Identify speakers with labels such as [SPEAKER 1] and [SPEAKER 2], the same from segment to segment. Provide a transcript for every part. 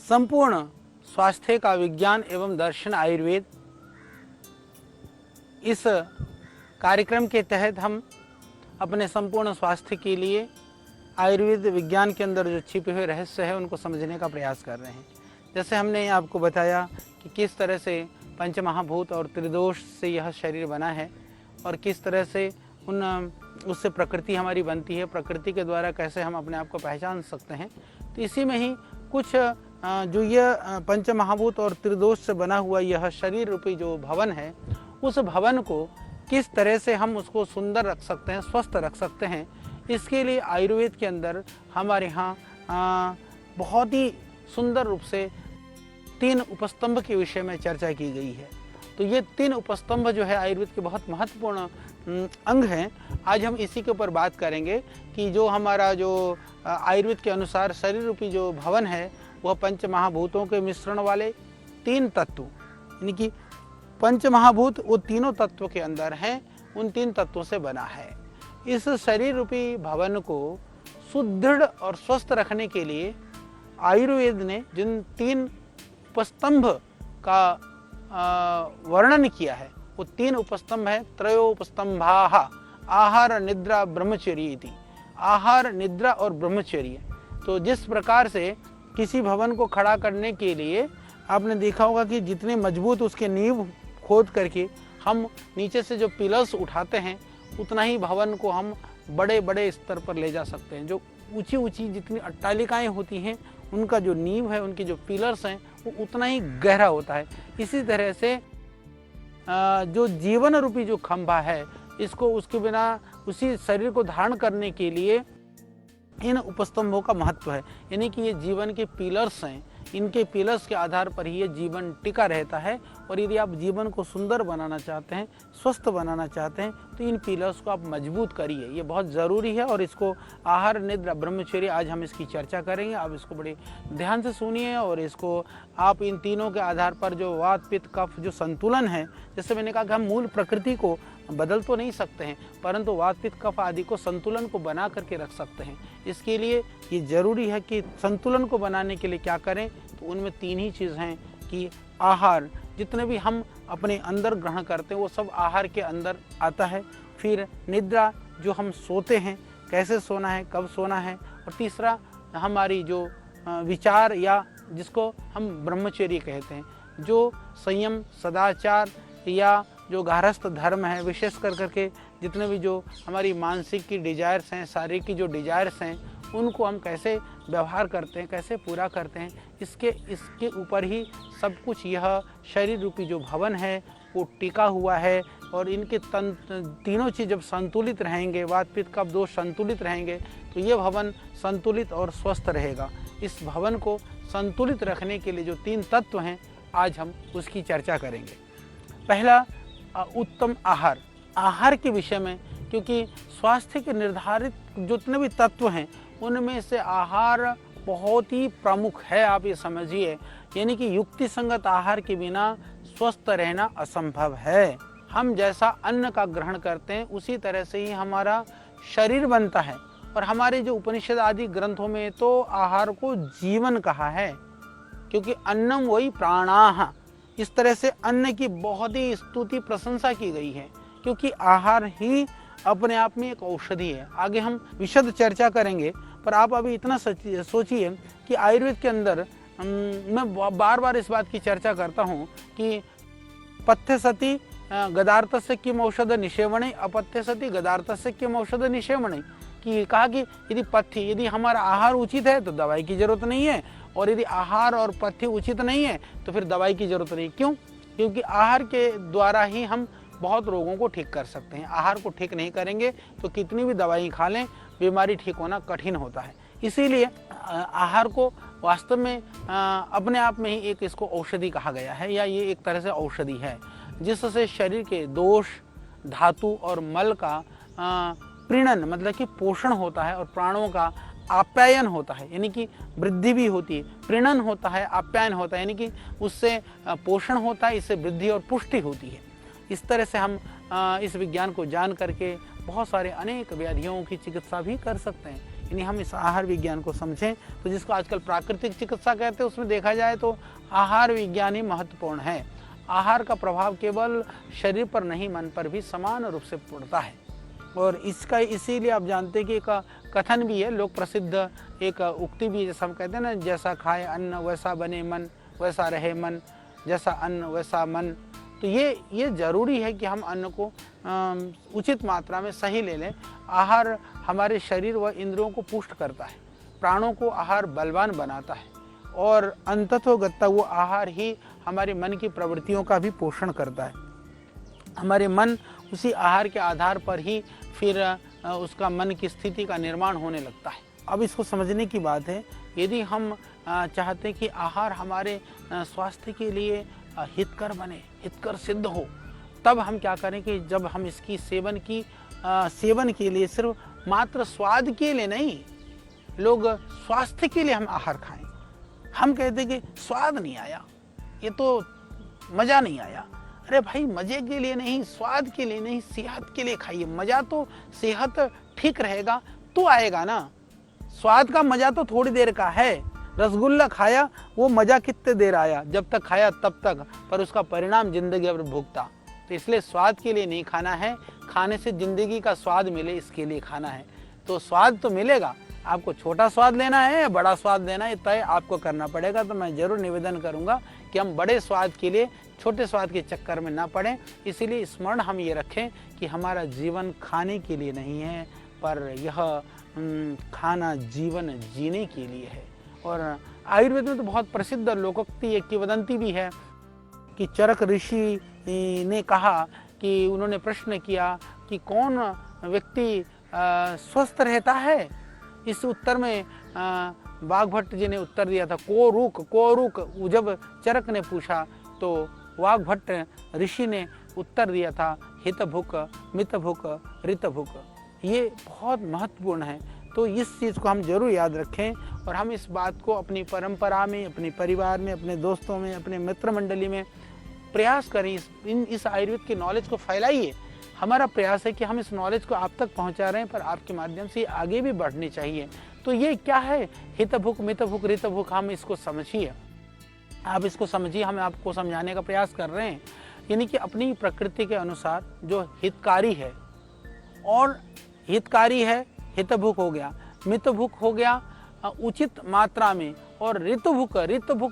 [SPEAKER 1] संपूर्ण स्वास्थ्य का विज्ञान एवं दर्शन आयुर्वेद, इस कार्यक्रम के तहत हम अपने संपूर्ण स्वास्थ्य के लिए आयुर्वेद विज्ञान के अंदर जो छिपे हुए रहस्य है उनको समझने का प्रयास कर रहे हैं। जैसे हमने आपको बताया कि किस तरह से पंचमहाभूत और त्रिदोष से यह शरीर बना है और किस तरह से उससे प्रकृति हमारी बनती है, प्रकृति के द्वारा कैसे हम अपने आप को पहचान सकते हैं। तो इसी में ही कुछ जो यह पंचमहाभूत और त्रिदोष से बना हुआ यह शरीर रूपी जो भवन है, उस भवन को किस तरह से हम उसको सुंदर रख सकते हैं, स्वस्थ रख सकते हैं, इसके लिए आयुर्वेद के अंदर हमारे यहाँ बहुत ही सुंदर रूप से 3 उपस्तंभ के विषय में चर्चा की गई है। तो ये 3 उपस्तंभ जो है आयुर्वेद के बहुत महत्वपूर्ण अंग हैं। आज हम इसी के ऊपर बात करेंगे कि जो हमारा जो आयुर्वेद के अनुसार शरीर रूपी जो भवन है वह पंच महाभूतों के मिश्रण वाले 3 तत्व, यानी कि पंच महाभूत वो तीनों तत्वों के अंदर हैं, उन 3 तत्वों से बना है। इस शरीर रूपी भवन को सुदृढ़ और स्वस्थ रखने के लिए आयुर्वेद ने जिन 3 उपस्तंभ का वर्णन किया है वो 3 उपस्तंभ है। त्रयोपस्तंभाः आहार निद्रा ब्रह्मचर्य इति। आहार, निद्रा और ब्रह्मचर्य। तो जिस प्रकार से किसी भवन को खड़ा करने के लिए आपने देखा होगा कि जितने मजबूत उसके नींव खोद करके हम नीचे से जो पिलर्स उठाते हैं उतना ही भवन को हम बड़े बड़े स्तर पर ले जा सकते हैं। जो ऊंची ऊंची जितनी अट्टालिकाएं होती हैं उनका जो नींव है, उनके जो पिलर्स हैं वो उतना ही गहरा होता है। इसी तरह से जो जीवन रूपी जो खंभा है, इसको उसके बिना उसी शरीर को धारण करने के लिए इन उपस्तंभों का महत्व है। यानी कि ये जीवन के पिलर्स हैं, इनके पिलर्स के आधार पर ही ये जीवन टिका रहता है। और यदि आप जीवन को सुंदर बनाना चाहते हैं, स्वस्थ बनाना चाहते हैं, तो इन पिलर्स को आप मजबूत करिए, ये बहुत ज़रूरी है। और इसको आहार, निद्रा, ब्रह्मचर्य, आज हम इसकी चर्चा करेंगे। आप इसको बड़े ध्यान से सुनिए और इसको आप इन तीनों के आधार पर जो वात, पित्त, कफ जो संतुलन है, जैसे मैंने कहा कि हम मूल प्रकृति को बदल तो नहीं सकते हैं, परंतु वात, पित्त, कफ आदि को संतुलन को बना करके रख सकते हैं। इसके लिए ये जरूरी है कि संतुलन को बनाने के लिए क्या करें, तो उनमें 3 ही चीज़ हैं कि आहार, जितने भी हम अपने अंदर ग्रहण करते हैं वो सब आहार के अंदर आता है। फिर निद्रा, जो हम सोते हैं, कैसे सोना है, कब सोना है। और तीसरा हमारी जो विचार या जिसको हम ब्रह्मचर्य कहते हैं, जो संयम, सदाचार या जो गारस्थ धर्म है, विशेष कर करके जितने भी जो हमारी मानसिक की डिजायर्स हैं, शारीरिक की जो डिजायर्स हैं, उनको हम कैसे व्यवहार करते हैं, कैसे पूरा करते हैं, इसके ऊपर ही सब कुछ यह शरीर रूपी जो भवन है वो टिका हुआ है। और इनके तीनों चीज़ जब संतुलित रहेंगे, वात, पित्त, कफ दोष संतुलित रहेंगे, तो ये भवन संतुलित और स्वस्थ रहेगा। इस भवन को संतुलित रखने के लिए जो 3 तत्व हैं, आज हम उसकी चर्चा करेंगे। पहला, उत्तम आहार। आहार के विषय में, क्योंकि स्वास्थ्य के निर्धारित जितने भी तत्व हैं उनमें से आहार बहुत ही प्रमुख है, आप ये समझिए। यानी कि युक्ति संगत आहार के बिना स्वस्थ रहना असंभव है। हम जैसा अन्न का ग्रहण करते हैं उसी तरह से ही हमारा शरीर बनता है। और हमारे जो उपनिषद आदि ग्रंथों में तो आहार को जीवन कहा है, क्योंकि अन्नम वही प्राणाः, इस तरह से अन्न की बहुत ही स्तुति प्रशंसा की गई है, क्योंकि आहार ही अपने आप में एक औषधि है। आगे हम विशद चर्चा करेंगे, पर आप अभी इतना सोचिए कि आयुर्वेद के अंदर मैं बार बार इस बात की चर्चा करता हूँ कि पथ्य सति गदार्थस्य किम औषध निषेवणे, अपथ्य सति गदार्थस्य किम औषध निषेवणे। कि कहा कि यदि हमारा आहार उचित है तो दवाई की जरूरत नहीं है, और यदि आहार और पथ्य उचित नहीं है तो फिर दवाई की जरूरत नहीं। क्यों? क्योंकि आहार के द्वारा ही हम बहुत रोगों को ठीक कर सकते हैं। आहार को ठीक नहीं करेंगे तो कितनी भी दवाई खा लें, बीमारी ठीक होना कठिन होता है। इसीलिए आहार को वास्तव में अपने आप में ही एक इसको औषधि कहा गया है, या ये एक तरह से औषधि है, जिससे शरीर के दोष, धातु और मल का प्रीणन मतलब कि पोषण होता है, और प्राणों का आप्यायन होता है, यानी कि वृद्धि भी होती है। प्रीणन होता है, आप्यायन होता है, यानी कि उससे पोषण होता है, इससे वृद्धि और पुष्टि होती है। इस तरह से हम इस विज्ञान को जान करके बहुत सारे अनेक व्याधियों की चिकित्सा भी कर सकते हैं। यानी हम इस आहार विज्ञान को समझें। तो जिसको आजकल प्राकृतिक चिकित्सा कहते हैं, उसमें देखा जाए तो आहार विज्ञान ही महत्वपूर्ण है। आहार का प्रभाव केवल शरीर पर नहीं, मन पर भी समान रूप से पड़ता है। और इसका इसीलिए आप जानते हैं कि एक कथन भी है, लोक प्रसिद्ध एक उक्ति भी है, जैसा हम कहते हैं ना, जैसा खाए अन्न वैसा बने मन, वैसा रहे मन, जैसा अन्न वैसा मन। तो ये ज़रूरी है कि हम अन्न को उचित मात्रा में सही ले लें। आहार हमारे शरीर व इंद्रियों को पुष्ट करता है, प्राणों को आहार बलवान बनाता है, और अंततोगत्ता वो आहार ही हमारे मन की प्रवृत्तियों का भी पोषण करता है। हमारे मन उसी आहार के आधार पर ही फिर उसका मन की स्थिति का निर्माण होने लगता है। अब इसको समझने की बात है, यदि हम चाहते हैं कि आहार हमारे स्वास्थ्य के लिए हितकर बने, हितकर सिद्ध हो, तब हम क्या करें कि जब हम इसकी सेवन के लिए सिर्फ मात्र स्वाद के लिए नहीं, लोग स्वास्थ्य के लिए हम आहार खाएं। हम कहते कि स्वाद नहीं आया, ये तो मज़ा नहीं आया। अरे भाई, मज़े के लिए नहीं, स्वाद के लिए नहीं, सेहत के लिए खाइए। मज़ा तो सेहत ठीक रहेगा तो आएगा ना। स्वाद का मज़ा तो थोड़ी देर का है। रसगुल्ला खाया, वो मज़ा कितने देर आया, जब तक खाया तब तक, पर उसका परिणाम जिंदगी भर भुगता। तो इसलिए स्वाद के लिए नहीं खाना है, खाने से जिंदगी का स्वाद मिले इसके लिए खाना है। तो स्वाद तो मिलेगा, आपको छोटा स्वाद लेना है या बड़ा स्वाद लेना है, तय आपको करना पड़ेगा। तो मैं ज़रूर निवेदन करूंगा कि हम बड़े स्वाद के लिए छोटे स्वाद के चक्कर में ना पड़ें। इसीलिए स्मरण हम ये रखें कि हमारा जीवन खाने के लिए नहीं है, पर यह खाना जीवन जीने के लिए है। और आयुर्वेद में तो बहुत प्रसिद्ध लोकोक्ति, एक किंवदंती भी है कि चरक ऋषि ने कहा कि उन्होंने प्रश्न किया कि कौन व्यक्ति स्वस्थ रहता है। इस उत्तर में वाग्भट्ट जी ने उत्तर दिया था, कोरुक। जब चरक ने पूछा तो वाग्भट्ट ऋषि ने उत्तर दिया था, हितभुक, मितभुक, ऋतभुक। ये बहुत महत्वपूर्ण है। तो इस चीज़ को हम जरूर याद रखें, और हम इस बात को अपनी परंपरा में, अपने परिवार में, अपने दोस्तों में, अपने मित्र मंडली में प्रयास करें। इस आयुर्वेद के नॉलेज को फैलाइए। हमारा प्रयास है कि हम इस नॉलेज को आप तक पहुंचा रहे हैं, पर आपके माध्यम से आगे भी बढ़नी चाहिए। तो ये क्या है, हितभुक, मितभुक, ऋतभुक, हम इसको समझिए, आप इसको समझिए। हम आपको समझाने का प्रयास कर रहे हैं, यानी कि अपनी प्रकृति के अनुसार जो हितकारी है, और हितकारी है, हितभुक हो गया, मितभुक हो गया उचित मात्रा में, और ऋतुभुक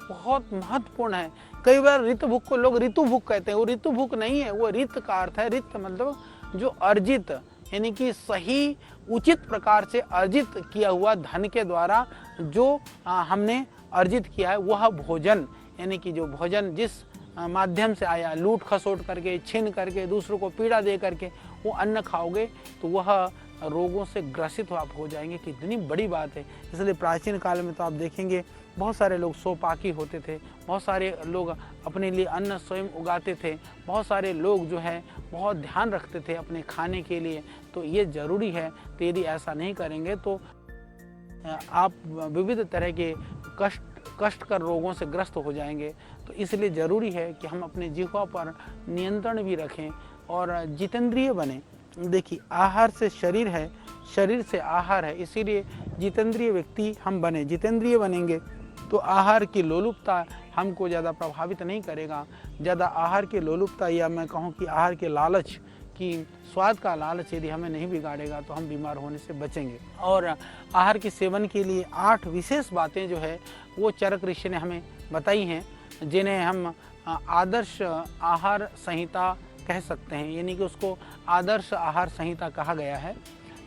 [SPEAKER 1] बहुत महत्वपूर्ण है। कई बार ऋतुभुक को लोग ऋतुभुक कहते हैं, वो ऋतुभुक नहीं है, वो ऋत का अर्थ है, ऋत मतलब जो अर्जित, यानी कि सही उचित प्रकार से अर्जित किया हुआ धन के द्वारा जो हमने अर्जित किया है वह भोजन, यानी कि जो भोजन जिस माध्यम से आया, लूट खसोट करके, छीन करके, दूसरों को पीड़ा दे करके वो अन्न खाओगे तो वह रोगों से ग्रसित आप हो जाएंगे। कितनी बड़ी बात है। इसलिए प्राचीन काल में तो आप देखेंगे बहुत सारे लोग सोपाकी होते थे, बहुत सारे लोग अपने लिए अन्न स्वयं उगाते थे, बहुत सारे लोग जो है बहुत ध्यान रखते थे अपने खाने के लिए। तो ये ज़रूरी है। तो यदि ऐसा नहीं करेंगे तो आप विविध तरह के कष्टकर रोगों से ग्रस्त हो जाएंगे। तो इसलिए ज़रूरी है कि हम अपने जिह्वा पर नियंत्रण भी रखें और जितेंद्रिय बने। देखिए, आहार से शरीर है, शरीर से आहार है, इसीलिए जितेंद्रिय व्यक्ति हम बने। जितेंद्रिय बनेंगे तो आहार की लोलुपता हमको ज़्यादा प्रभावित नहीं करेगा। ज़्यादा आहार की लोलुपता, या मैं कहूँ कि आहार के लालच की, स्वाद का लालच यदि हमें नहीं बिगाड़ेगा तो हम बीमार होने से बचेंगे। और आहार के सेवन के लिए 8 विशेष बातें जो है वो चरक ऋषि ने हमें बताई हैं, जिन्हें हम आदर्श आहार संहिता कह सकते हैं, यानी कि उसको आदर्श आहार संहिता कहा गया है।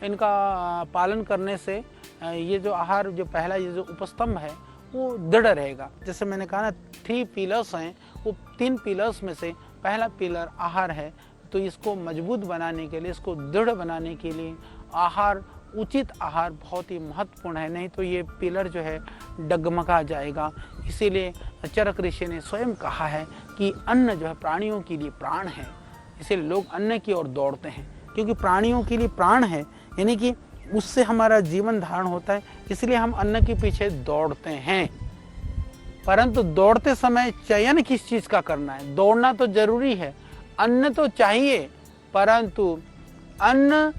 [SPEAKER 1] इनका पालन करने से ये जो आहार, जो पहला ये जो उपस्तंभ है वो दृढ़ रहेगा। जैसे मैंने कहा ना, 3 पिलर्स हैं, वो 3 पिलर्स में से पहला पिलर आहार है। तो इसको मजबूत बनाने के लिए, इसको दृढ़ बनाने के लिए आहार, उचित आहार बहुत ही महत्वपूर्ण है, नहीं तो ये पिलर जो है डगमगा जाएगा। इसीलिए चरक ऋषि ने स्वयं कहा है कि अन्न जो है प्राणियों के लिए प्राण है। इसीलिए लोग अन्न की ओर दौड़ते हैं, क्योंकि प्राणियों के लिए प्राण है, यानी कि उससे हमारा जीवन धारण होता है। इसलिए हम अन्न के पीछे दौड़ते हैं। परंतु दौड़ते समय चयन किस चीज़ का करना है। दौड़ना तो जरूरी है, अन्न तो चाहिए, परंतु अन्न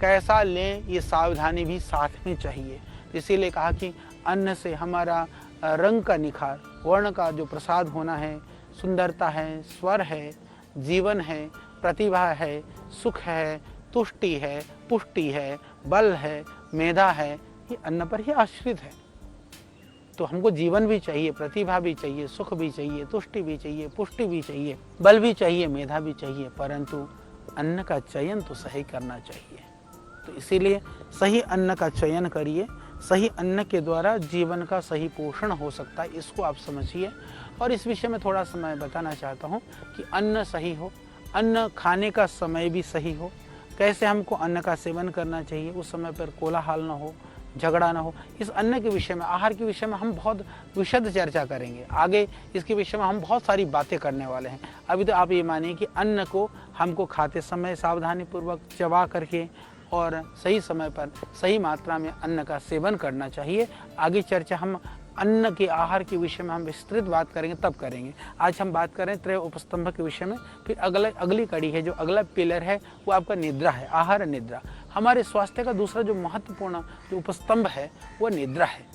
[SPEAKER 1] कैसा लें ये सावधानी भी साथ में चाहिए। इसीलिए कहा कि अन्न से हमारा रंग का निखार, वर्ण का जो प्रसाद होना है, सुंदरता है, स्वर है, जीवन है, प्रतिभा है, सुख है, तुष्टि है, पुष्टि है, बल है, मेधा है, ये अन्न पर ही आश्रित है। तो हमको जीवन भी चाहिए, प्रतिभा भी चाहिए, सुख भी चाहिए, तुष्टि भी चाहिए, पुष्टि भी चाहिए, बल भी चाहिए, मेधा भी चाहिए, परंतु अन्न का चयन तो सही करना चाहिए। तो इसीलिए सही अन्न का चयन करिए। सही अन्न के द्वारा जीवन का सही पोषण हो सकता है, इसको आप समझिए। और इस विषय में थोड़ा सा मैं बताना चाहता हूँ कि अन्न सही हो, अन्न खाने का समय भी सही हो, कैसे हमको अन्न का सेवन करना चाहिए, उस समय पर कोलाहल ना हो, झगड़ा ना हो। इस अन्न के विषय में, आहार के विषय में हम बहुत विशद चर्चा करेंगे। आगे इसके विषय में हम बहुत सारी बातें करने वाले हैं। अभी तो आप ये मानिए कि अन्न को हमको खाते समय सावधानी पूर्वक चबा करके और सही समय पर सही मात्रा में अन्न का सेवन करना चाहिए। आगे चर्चा हम अन्न के आहार के विषय में हम विस्तृत बात करेंगे, तब करेंगे। आज हम बात करें त्रय उपस्तंभ के विषय में। फिर अगली कड़ी है, जो अगला पिलर है वो आपका निद्रा है, आहार निद्रा। हमारे स्वास्थ्य का दूसरा जो महत्वपूर्ण जो उपस्तंभ है वो निद्रा है।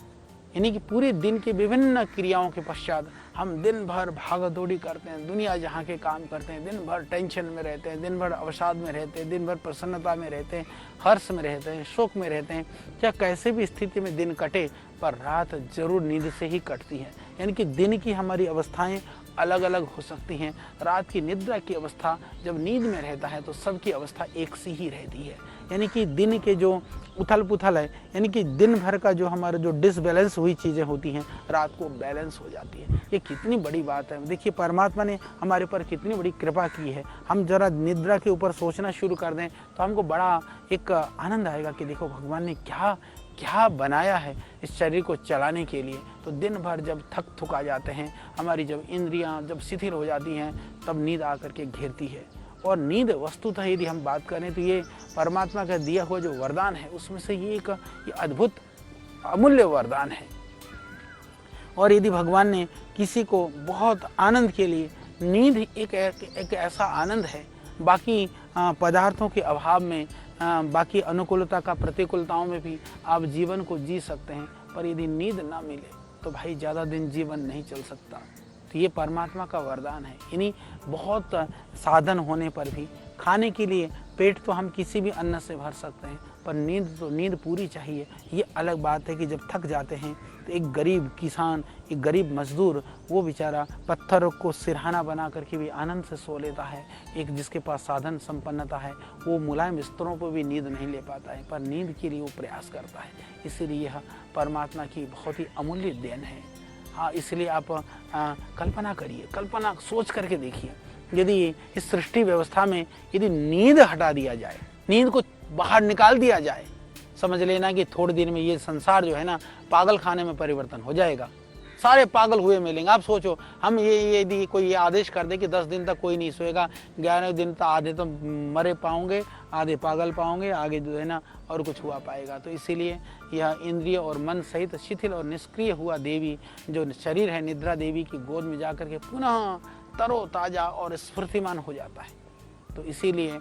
[SPEAKER 1] यानी कि पूरे दिन की विभिन्न क्रियाओं के पश्चात हम दिन भर भागा दौड़ी करते हैं, दुनिया जहाँ के काम करते हैं, दिन भर टेंशन में रहते हैं, दिन भर अवसाद में रहते हैं, दिन भर प्रसन्नता में रहते हैं, हर्ष में रहते हैं, शोक में रहते हैं। चाहे कैसे भी स्थिति में दिन कटे, पर रात जरूर नींद से ही कटती है। यानी कि दिन की हमारी अवस्थाएं अलग अलग हो सकती हैं। रात की निद्रा की अवस्था जब नींद में रहता है तो सबकी अवस्था एक सी ही रहती है। यानी कि दिन के जो उथल पुथल है, यानी कि दिन भर का जो हमारा जो डिसबैलेंस हुई चीज़ें होती हैं, रात को बैलेंस हो जाती है। ये कितनी बड़ी बात है। देखिए परमात्मा ने हमारे पर कितनी बड़ी कृपा की है। हम जरा निद्रा के ऊपर सोचना शुरू कर दें तो हमको बड़ा एक आनंद आएगा कि देखो भगवान ने क्या क्या बनाया है इस शरीर को चलाने के लिए। तो दिन भर जब थक थुका जाते हैं, हमारी जब इंद्रियां जब शिथिल हो जाती हैं, तब नींद आकर के घेरती है। और नींद वस्तुतः यदि हम बात करें तो ये परमात्मा का दिया हुआ जो वरदान है, उसमें से ये अद्भुत अमूल्य वरदान है। और यदि भगवान ने किसी को बहुत आनंद के लिए, नींद एक ऐसा आनंद है, बाकी पदार्थों के अभाव में, बाकी अनुकूलता का प्रतिकूलताओं में भी आप जीवन को जी सकते हैं, पर यदि नींद ना मिले तो भाई ज़्यादा दिन जीवन नहीं चल सकता। तो ये परमात्मा का वरदान है। यानी बहुत साधन होने पर भी खाने के लिए पेट तो हम किसी भी अन्न से भर सकते हैं, पर नींद पूरी चाहिए। ये अलग बात है कि जब थक जाते हैं तो एक गरीब किसान, एक गरीब मजदूर, वो बेचारा पत्थर को सिरहाना बना करके भी आनंद से सो लेता है। एक जिसके पास साधन संपन्नता है वो मुलायम बिस्तरों पर भी नींद नहीं ले पाता है, पर नींद के लिए वो प्रयास करता है। इसीलिए यह परमात्मा की बहुत ही अमूल्य देन है। हाँ, इसलिए आप कल्पना करिए, कल्पना सोच करके देखिए, यदि इस सृष्टि व्यवस्था में यदि नींद हटा दिया जाए, नींद को बाहर निकाल दिया जाए, समझ लेना कि थोड़े दिन में ये संसार जो है ना पागल खाने में परिवर्तन हो जाएगा। सारे पागल हुए मिलेंगे। आप सोचो, हम ये यदि कोई ये आदेश कर दे कि 10 दिन तक कोई नहीं सोएगा, 11वें दिन तक आधे तो मरे पाओगे, आधे पागल पाओगे, आगे जो है ना और कुछ हुआ पाएगा। तो इसीलिए यह इंद्रिय और मन सहित शिथिल और निष्क्रिय हुआ देवी जो शरीर है, निद्रा देवी की गोद में जाकर के पुनः तरोताजा और स्फूर्तिमान हो जाता है। तो इसीलिए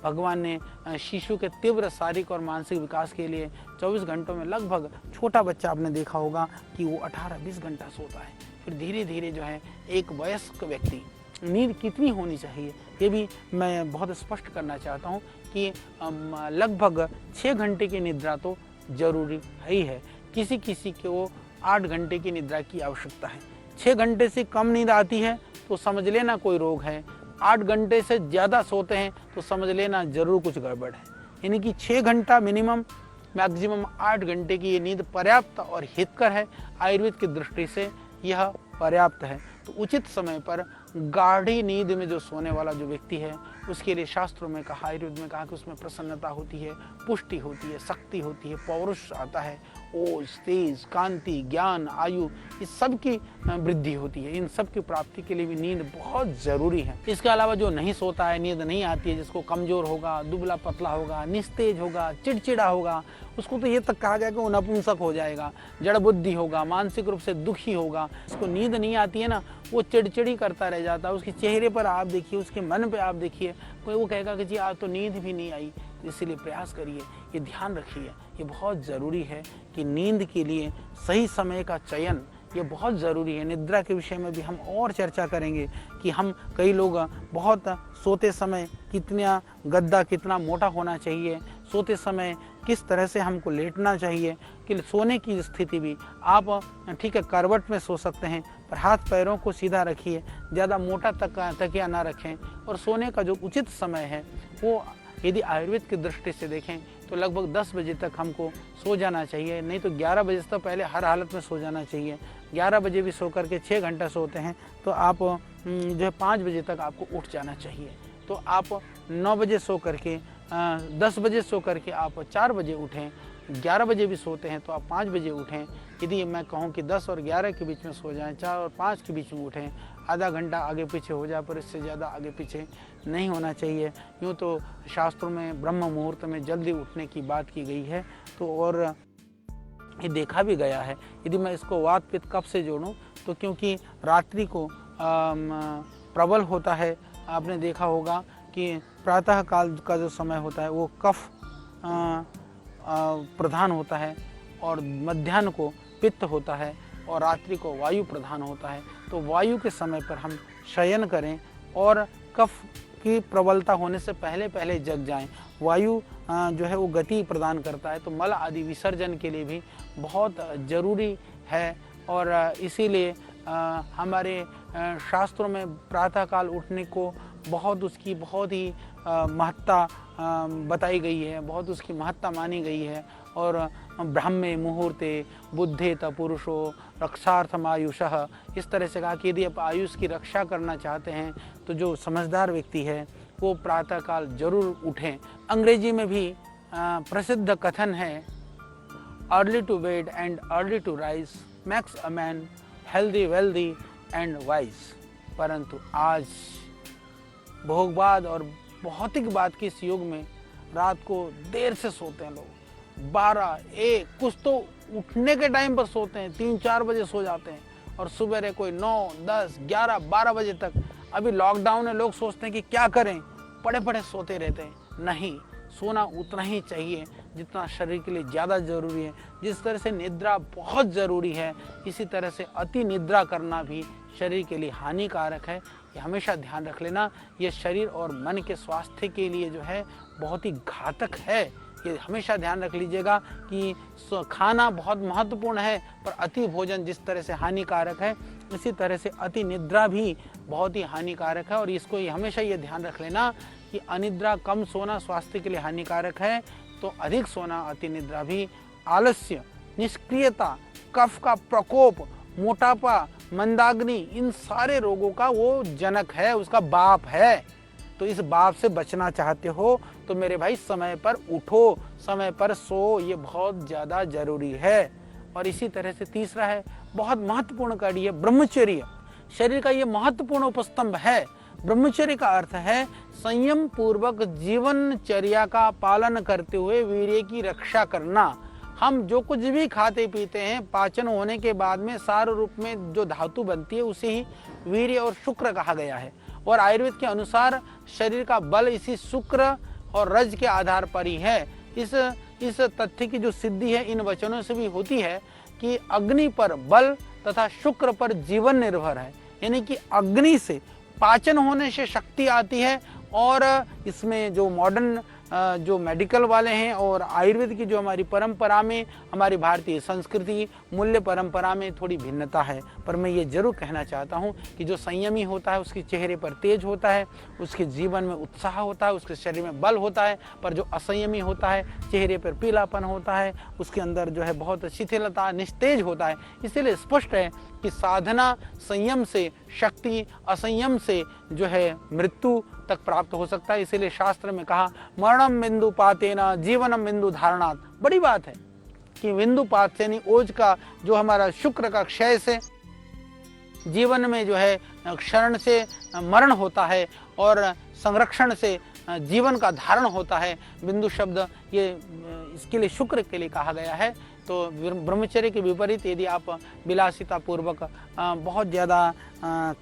[SPEAKER 1] भगवान ने शिशु के तीव्र शारीरिक और मानसिक विकास के लिए 24 घंटों में लगभग, छोटा बच्चा आपने देखा होगा कि वो 18-20 घंटा सोता है। फिर धीरे धीरे जो है एक वयस्क व्यक्ति, नींद कितनी होनी चाहिए ये भी मैं बहुत स्पष्ट करना चाहता हूँ कि लगभग 6 घंटे की निद्रा तो जरूरी ही है। किसी किसी को 8 घंटे की निद्रा की आवश्यकता है। 6 घंटे से कम नींद आती है तो समझ लेना कोई रोग है। 8 घंटे से ज़्यादा सोते हैं तो समझ लेना जरूर कुछ गड़बड़ है। यानी कि 6 घंटा मिनिमम, मैक्सिमम 8 घंटे की ये नींद पर्याप्त और हितकर है। आयुर्वेद की दृष्टि से यह पर्याप्त है। तो उचित समय पर गाढ़ी नींद में जो सोने वाला जो व्यक्ति है, उसके लिए शास्त्रों में कहा, आयुर्वेद में कहा कि उसमें प्रसन्नता होती है, पुष्टि होती है, शक्ति होती है, पौरुष आता है, ओज, तेज, कांति, ज्ञान, आयु, इस सब की वृद्धि होती है। इन सब की प्राप्ति के लिए भी नींद बहुत ज़रूरी है। इसके अलावा जो नहीं सोता है, नींद नहीं आती है, जिसको कमज़ोर होगा, दुबला पतला होगा, निस्तेज होगा, चिड़चिड़ा होगा, उसको तो ये तक कहा गया कि वो नपुंसक हो जाएगा, जड़ बुद्धि होगा, मानसिक रूप से दुखी होगा। उसको नींद नहीं आती है ना, वो चिड़चिड़ी करता रह जाता है। उसके चेहरे पर आप देखिए, उसके मन पे आप देखिए, कोई वो कहेगा कि जी आज तो नींद भी नहीं आई, इसीलिए प्रयास करिए, ये ध्यान रखिए, ये बहुत ज़रूरी है कि नींद के लिए सही समय का चयन ये बहुत ज़रूरी है। निद्रा के विषय में भी हम और चर्चा करेंगे कि हम कई लोग बहुत सोते समय कितना गद्दा कितना मोटा होना चाहिए, सोते समय किस तरह से हमको लेटना चाहिए, कि सोने की स्थिति भी आप ठीक है करवट में सो सकते हैं पर हाथ पैरों को सीधा रखिए, ज़्यादा मोटा तकिया ना रखें। और सोने का जो उचित समय है वो यदि आयुर्वेद की दृष्टि से देखें तो लगभग 10 बजे तक हमको सो जाना चाहिए, नहीं तो 11 बजे से पहले हर हालत में सो जाना चाहिए। 11 बजे भी सो करके 6 घंटा सोते हैं तो आप जो है 5 बजे तक आपको उठ जाना चाहिए। तो आप 9 बजे सो करके 10 बजे सो करके आप 4 बजे उठें, 11 बजे भी सोते हैं तो आप 5 बजे उठें। यदि मैं कहूँ कि 10 और 11 के बीच में सो जाएं, 4 और 5 के बीच में उठें, आधा घंटा आगे पीछे हो जाए पर इससे ज़्यादा आगे पीछे नहीं होना चाहिए। यूँ तो शास्त्रों में ब्रह्म मुहूर्त में जल्दी उठने की बात की गई है, तो और ये देखा भी गया है। यदि मैं इसको वात पित्त कफ से जोड़ूं तो क्योंकि रात्रि को प्रबल होता है, आपने देखा होगा कि प्रातः काल का जो समय होता है वो कफ प्रधान होता है और मध्याह्न को पित्त होता है और रात्रि को वायु प्रधान होता है। तो वायु के समय पर हम शयन करें और कफ की प्रबलता होने से पहले पहले जग जाएं। वायु जो है वो गति प्रदान करता है, तो मल आदि विसर्जन के लिए भी बहुत ज़रूरी है। और इसीलिए हमारे शास्त्रों में प्रातःकाल उठने को उसकी बहुत ही महत्ता बताई गई है, बहुत उसकी महत्ता मानी गई है। और ब्राह्मे मुहूर्ते बुद्धेत पुरुषो रक्षार्थम आयुषः, इस तरह से कहा कि यदि आप आयुष की रक्षा करना चाहते हैं तो जो समझदार व्यक्ति है वो प्रातःकाल जरूर उठें। अंग्रेजी में भी प्रसिद्ध कथन है, early to bed and early to rise makes a man healthy wealthy and wise. परंतु आज भोगवाद और भौतिकवाद के इस युग में रात को देर से सोते हैं लोग, 12, 1, कुछ तो उठने के टाइम पर सोते हैं, 3-4 बजे सो जाते हैं और सुबह कोई 9, 10, 11, 12 बजे तक। अभी लॉकडाउन है, लोग सोचते हैं कि क्या करें, पड़े पड़े सोते रहते हैं। नहीं, सोना उतना ही चाहिए जितना शरीर के लिए ज़्यादा ज़रूरी है। जिस तरह से निद्रा बहुत ज़रूरी है, इसी तरह से अति निद्रा करना भी शरीर के लिए हानिकारक है। ये हमेशा ध्यान रख लेना, ये शरीर और मन के स्वास्थ्य के लिए जो है बहुत ही घातक है। ये हमेशा ध्यान रख लीजिएगा कि खाना बहुत महत्वपूर्ण है पर अति भोजन जिस तरह से हानिकारक है, इसी तरह से अति निद्रा भी बहुत ही हानिकारक है। और इसको हमेशा ये ध्यान रख लेना कि अनिद्रा, कम सोना स्वास्थ्य के लिए हानिकारक है, तो अधिक सोना, अति निद्रा भी। आलस्य, निष्क्रियता, कफ का प्रकोप, मोटापा, मंदाग्नि, इन सारे रोगों का वो जनक है, उसका बाप है। तो इस बाप से बचना चाहते हो तो मेरे भाई समय पर उठो, समय पर सो, ये बहुत ज़्यादा जरूरी है। और इसी तरह से तीसरा है, बहुत महत्वपूर्ण कड़ी है, ब्रह्मचर्य। शरीर का ये महत्वपूर्ण उपस्तंभ है। ब्रह्मचर्य का अर्थ है संयम पूर्वक जीवनचर्या का पालन करते हुए वीर्य की रक्षा करना। हम जो कुछ भी खाते पीते हैं, पाचन होने के बाद में सार रूप में जो धातु बनती है उसे ही वीर्य और शुक्र कहा गया है। और आयुर्वेद के अनुसार शरीर का बल इसी शुक्र और रज के आधार पर ही है। इस तथ्य की जो सिद्धि है इन वचनों से भी होती है कि अग्नि पर बल तथा शुक्र पर जीवन निर्भर है। यानी कि अग्नि से पाचन होने से शक्ति आती है। और इसमें जो मॉडर्न जो मेडिकल वाले हैं और आयुर्वेद की जो हमारी परंपरा में, हमारी भारतीय संस्कृति मूल्य परंपरा में थोड़ी भिन्नता है। पर मैं ये जरूर कहना चाहता हूँ कि जो संयमी होता है उसके चेहरे पर तेज होता है, उसके जीवन में उत्साह होता है, उसके शरीर में बल होता है। पर जो असंयमी होता है चेहरे पर पीलापन होता है, उसके अंदर जो है बहुत शिथिलता, निस्तेज होता है। इसीलिए स्पष्ट है कि साधना संयम से शक्ति, असंयम से जो है मृत्यु तक प्राप्त हो सकता है। इसीलिए शास्त्र में कहा, मरणम बिंदु पातेना जीवनम बिंदु धारणात्। बड़ी बात है कि बिंदु पात से, ओज का जो हमारा शुक्र का क्षय से जीवन में जो है क्षरण से मरण होता है और संरक्षण से जीवन का धारण होता है। बिंदु शब्द ये इसके लिए शुक्र के लिए कहा गया है। तो ब्रह्मचर्य के विपरीत यदि आप विलासिता पूर्वक बहुत ज़्यादा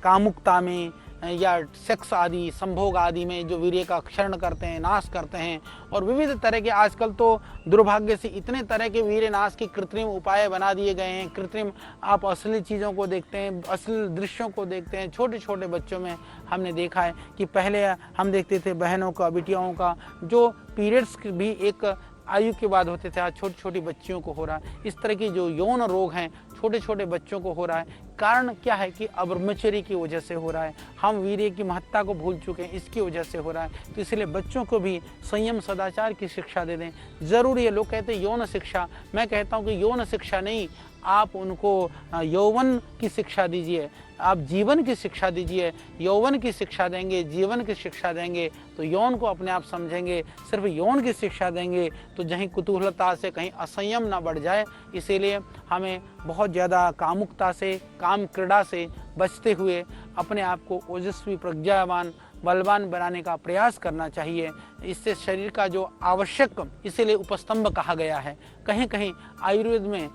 [SPEAKER 1] कामुकता में या सेक्स आदि संभोग आदि में जो वीर्य का क्षरण करते हैं, नाश करते हैं। और विविध तरह के आजकल तो दुर्भाग्य से इतने तरह के वीर्य नाश के कृत्रिम उपाय बना दिए गए हैं। कृत्रिम आप असली चीज़ों को देखते हैं, असली दृश्यों को देखते हैं। छोटे छोटे बच्चों में हमने देखा है कि पहले हम देखते थे बहनों का, बिटियाओं का जो पीरियड्स भी एक आयु के बाद होते थे, आज छोटी छोटी बच्चियों को हो रहा है। इस तरह के जो यौन रोग हैं छोटे छोटे बच्चों को हो रहा है। कारण क्या है कि अब्रह्मचर्य की वजह से हो रहा है। हम वीर्य की महत्ता को भूल चुके हैं, इसकी वजह से हो रहा है। तो इसलिए बच्चों को भी संयम सदाचार की शिक्षा दे दें, ज़रूरी है। लोग कहते हैं यौन शिक्षा, मैं कहता हूँ कि यौन शिक्षा नहीं, आप उनको यौवन की शिक्षा दीजिए, आप जीवन की शिक्षा दीजिए। यौवन की शिक्षा देंगे, जीवन की शिक्षा देंगे तो यौन को अपने आप समझेंगे। सिर्फ यौन की शिक्षा देंगे तो कहीं कुतूहलता से कहीं असंयम ना बढ़ जाए। इसीलिए हमें बहुत ज़्यादा कामुकता से, काम क्रीड़ा से बचते हुए अपने आप को ओजस्वी, प्रज्ञावान, बलवान बनाने का प्रयास करना चाहिए। इससे शरीर का जो आवश्यक, इसीलिए उपस्तंभ कहा गया है। कहीं कहीं आयुर्वेद में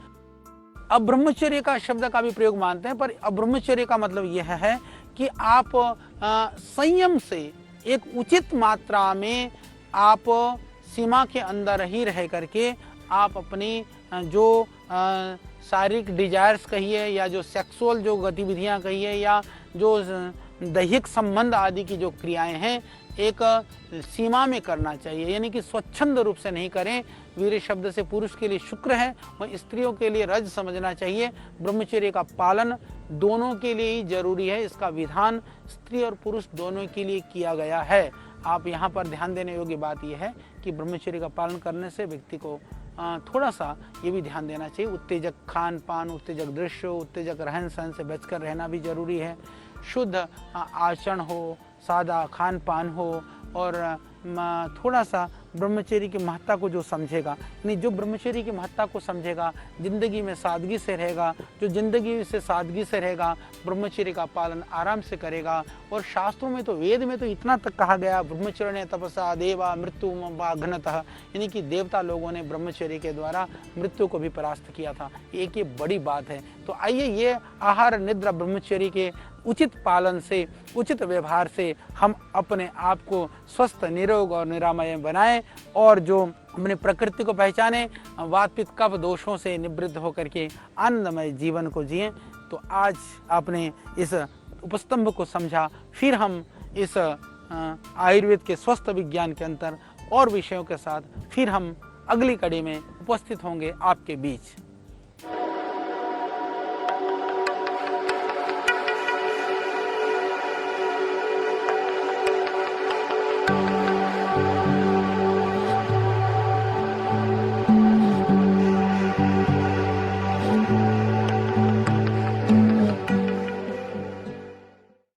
[SPEAKER 1] अब्रह्मचर्य का शब्द का भी प्रयोग मानते हैं, पर अब्रह्मचर्य का मतलब यह है कि आप संयम से एक उचित मात्रा में, आप सीमा के अंदर ही रह करके आप अपनी जो शारीरिक डिजायर्स कहिए या जो सेक्सुअल जो गतिविधियां कहिए या जो दैहिक संबंध आदि की जो क्रियाएं हैं एक सीमा में करना चाहिए, यानी कि स्वच्छंद रूप से नहीं करें। वीर्य शब्द से पुरुष के लिए शुक्र है, वह स्त्रियों के लिए रज समझना चाहिए। ब्रह्मचर्य का पालन दोनों के लिए ही जरूरी है। इसका विधान स्त्री और पुरुष दोनों के लिए किया गया है। आप यहाँ पर ध्यान देने योग्य बात यह है कि ब्रह्मचर्य का पालन करने से व्यक्ति को थोड़ा सा ये भी ध्यान देना चाहिए, उत्तेजक खान पान, उत्तेजक दृश्य, उत्तेजक रहन सहन से बचकर रहना भी जरूरी है। शुद्ध आचरण हो, सादा खान पान हो और थोड़ा सा ब्रह्मचर्य की महत्ता को जो समझेगा, यानी जो ब्रह्मचर्य की महत्ता को समझेगा, ज़िंदगी में सादगी से रहेगा, जो ज़िंदगी से सादगी से रहेगा, ब्रह्मचर्य का पालन आराम से करेगा। और शास्त्रों में तो, वेद में तो इतना तक कहा गया, ब्रह्मचर्य तपसा देवा मृत्यु वाघ्नतः, यानी कि देवता लोगों ने ब्रह्मचर्य के द्वारा मृत्यु को भी परास्त किया था। एक ये बड़ी बात है। तो आइए ये आहार निद्रा ब्रह्मचर्य के उचित पालन से, उचित व्यवहार से हम अपने आप को स्वस्थ, निरोग और निरामय बनाएं और जो अपने प्रकृति को पहचाने, वात पित्त कफ दोषों से निवृत्त होकर के आनंदमय जीवन को जिएं। तो आज आपने इस उपस्तंभ को समझा, फिर हम इस आयुर्वेद के स्वस्थ विज्ञान के अंतर और विषयों के साथ फिर हम अगली कड़ी में उपस्थित होंगे आपके बीच।